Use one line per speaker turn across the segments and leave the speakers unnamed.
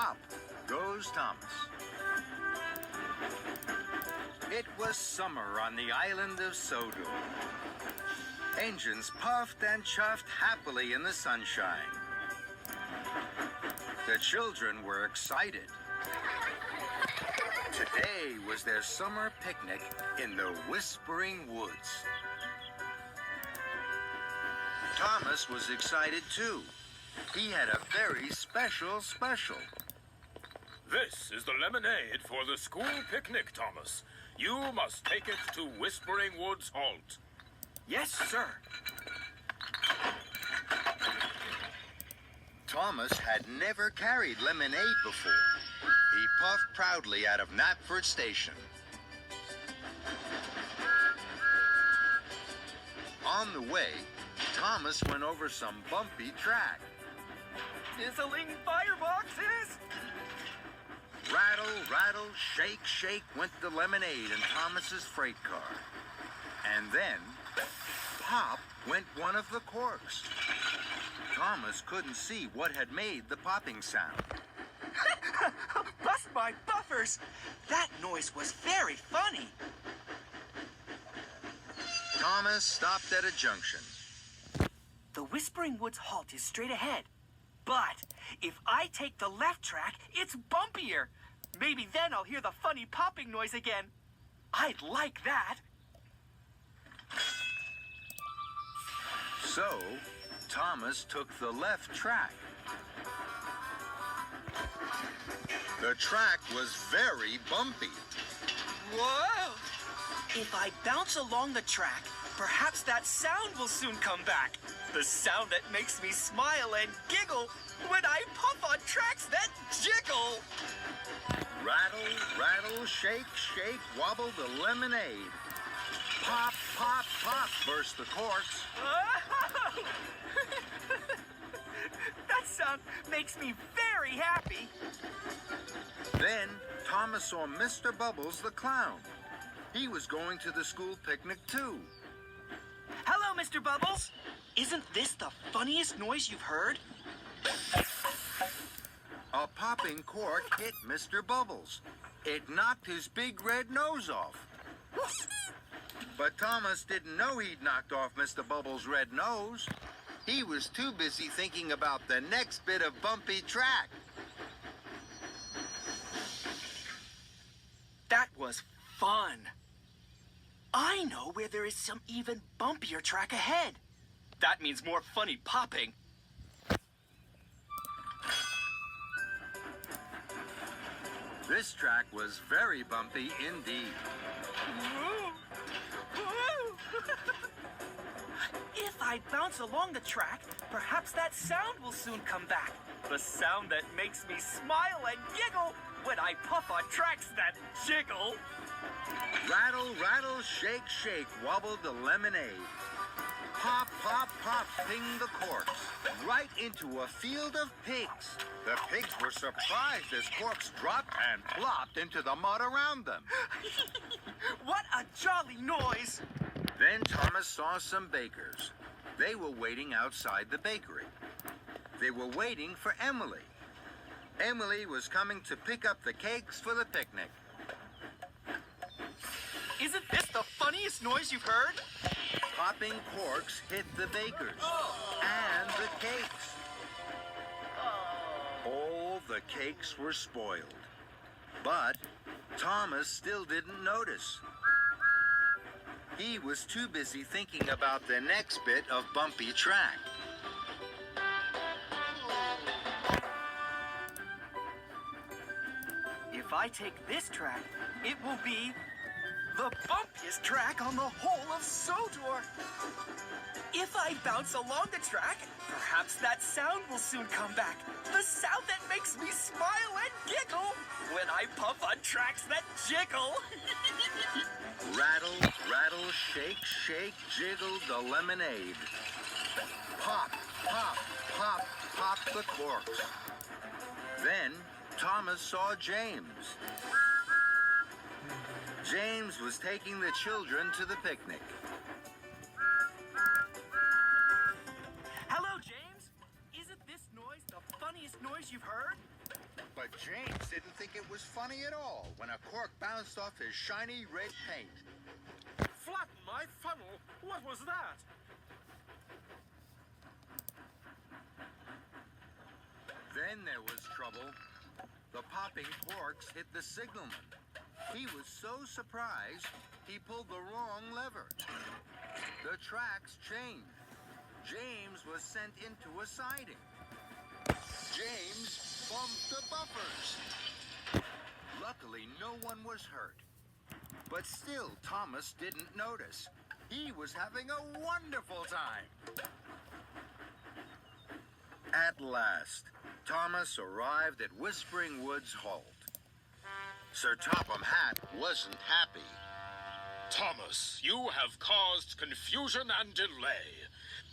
Pop goes Thomas. It was summer on the island of Sodor. Engines puffed and chuffed happily in the sunshine. The children were excited. Today was their summer picnic in the Whispering Woods. Thomas was excited too. He had a very special.
This is the lemonade for the school picnic, Thomas. You must take it to Whispering Woods Halt.
Yes, sir.
Thomas had never carried lemonade before. He puffed proudly out of Knapford Station. On the way, Thomas went over some bumpy track.
Sizzling fireboxes!
Rattle, rattle, shake, shake went the lemonade in Thomas's freight car. And then, pop went one of the corks. Thomas couldn't see what had made the popping sound.
Bust my buffers! That noise was very funny.
Thomas stopped at a junction.
The Whispering Woods Halt is straight ahead. But if I take the left track, it's bumpier. Maybe then I'll hear the funny popping noise again. I'd like that.
So, Thomas took the left track. The track was very bumpy.
Whoa! If I bounce along the track, perhaps that sound will soon come back. The sound that makes me smile and giggle when I puff on tracks that jiggle.
Rattle, rattle, shake, shake, wobble the lemonade. Pop, pop, pop, burst the corks.
Oh! That sound makes me very happy.
Then Thomas saw Mr. Bubbles the clown. He was going to the school picnic too.
Hello, Mr. Bubbles. Isn't this the funniest noise you've heard?
A popping cork hit Mr. Bubbles. It knocked his big red nose off. But Thomas didn't know he'd knocked off Mr. Bubbles' red nose. He was too busy thinking about the next bit of bumpy track.
That was fun. I know where there is some even bumpier track ahead. That means more funny popping.
This track was very bumpy indeed.
If I bounce along the track, perhaps that sound will soon come back. The sound that makes me smile and giggle when I puff on tracks that jiggle.
Rattle, rattle, shake, shake, wobbled the lemonade. Pop, pop, pop, pinged the corks, right into a field of pigs. The pigs were surprised as corks dropped and plopped into the mud around them.
What a jolly noise!
Then Thomas saw some bakers. They were waiting outside the bakery. They were waiting for Emily. Emily was coming to pick up the cakes for the picnic.
Isn't this the funniest noise you've heard?
Popping corks hit the bakers and the cakes. All the cakes were spoiled. But Thomas still didn't notice. He was too busy thinking about the next bit of bumpy track.
If I take this track, it will be the bumpiest track on the whole of Sodor. If I bounce along the track, perhaps that sound will soon come back. The sound that makes me smile and giggle when I puff on tracks that jiggle.
Rattle, rattle, shake, shake, jiggled the lemonade. Pop, pop, pop, pop the corks. Then Thomas saw James. James was taking the children to the picnic.
Hello, James. Isn't this noise the funniest noise you've heard?
But But James didn't think it was funny at all when a cork bounced off his shiny red paint.
Flatten my funnel. What was that?
Then there was trouble. The popping corks hit the signalman. He was so surprised, he pulled the wrong lever. The tracks changed. James was sent into a siding. James bumped the buffers. Luckily, no one was hurt. But still, Thomas didn't notice. He was having a wonderful time. At last, Thomas arrived at Whispering Woods Halt. Sir Topham Hatt wasn't happy.
Thomas, you have caused confusion and delay.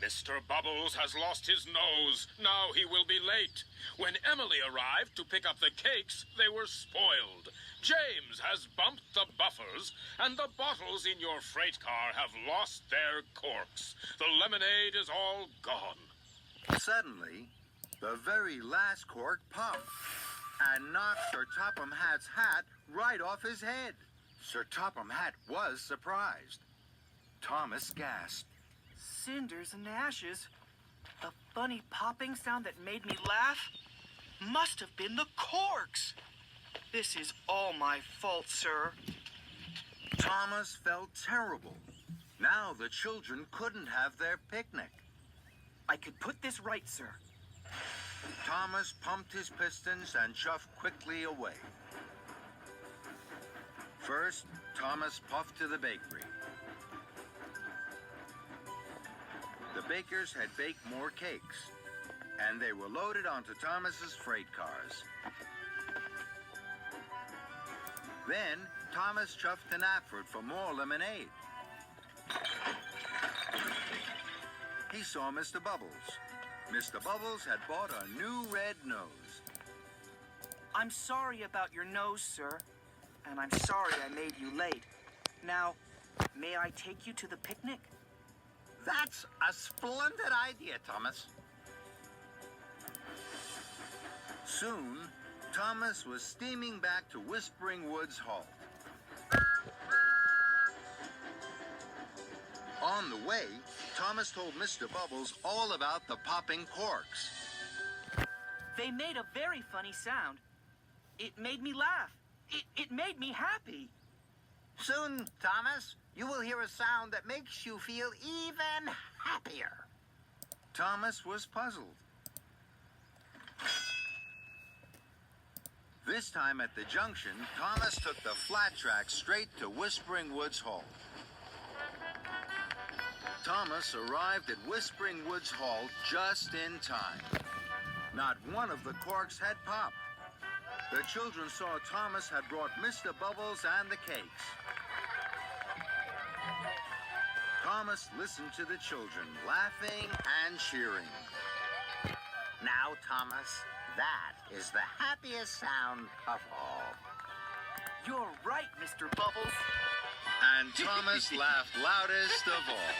Mr. Bubbles has lost his nose. Now he will be late. When Emily arrived to pick up the cakes, they were spoiled. James has bumped the buffers, and the bottles in your freight car have lost their corks. The lemonade is all gone.
Suddenly, the very last cork popped and knocked Sir Topham Hatt's hat right off his head. Sir Topham Hatt was surprised. Thomas gasped.
Cinders and ashes. The funny popping sound that made me laugh must have been the corks. This is all my fault, sir.
Thomas felt terrible. Now the children couldn't have their picnic.
I could put this right, sir.
Thomas pumped his pistons and chuffed quickly away. First, Thomas puffed to the bakery. The bakers had baked more cakes, and they were loaded onto Thomas's freight cars. Then, Thomas chuffed an Afford for more lemonade. He saw Mr. Bubbles. Mr. Bubbles had bought a new red nose.
I'm sorry about your nose, sir. And I'm sorry I made you late. Now, may I take you to the picnic?
That's a splendid idea, Thomas. Soon, Thomas was steaming back to Whispering Woods Halt. On the way, Thomas told Mr. Bubbles all about the popping corks.
They made a very funny sound. It made me laugh. It made me happy.
Soon, Thomas, you will hear a sound that makes you feel even happier. Thomas was puzzled. This time at the junction, Thomas took the flat track straight to Whispering Woods Halt. Thomas arrived at Whispering Woods Halt just in time. Not one of the corks had popped. The children saw Thomas had brought Mr. Bubbles and the cakes. Thomas listened to the children, laughing and cheering. Now, Thomas, that is the happiest sound of all.
You're right, Mr. Bubbles.
And Thomas laughed loudest of all.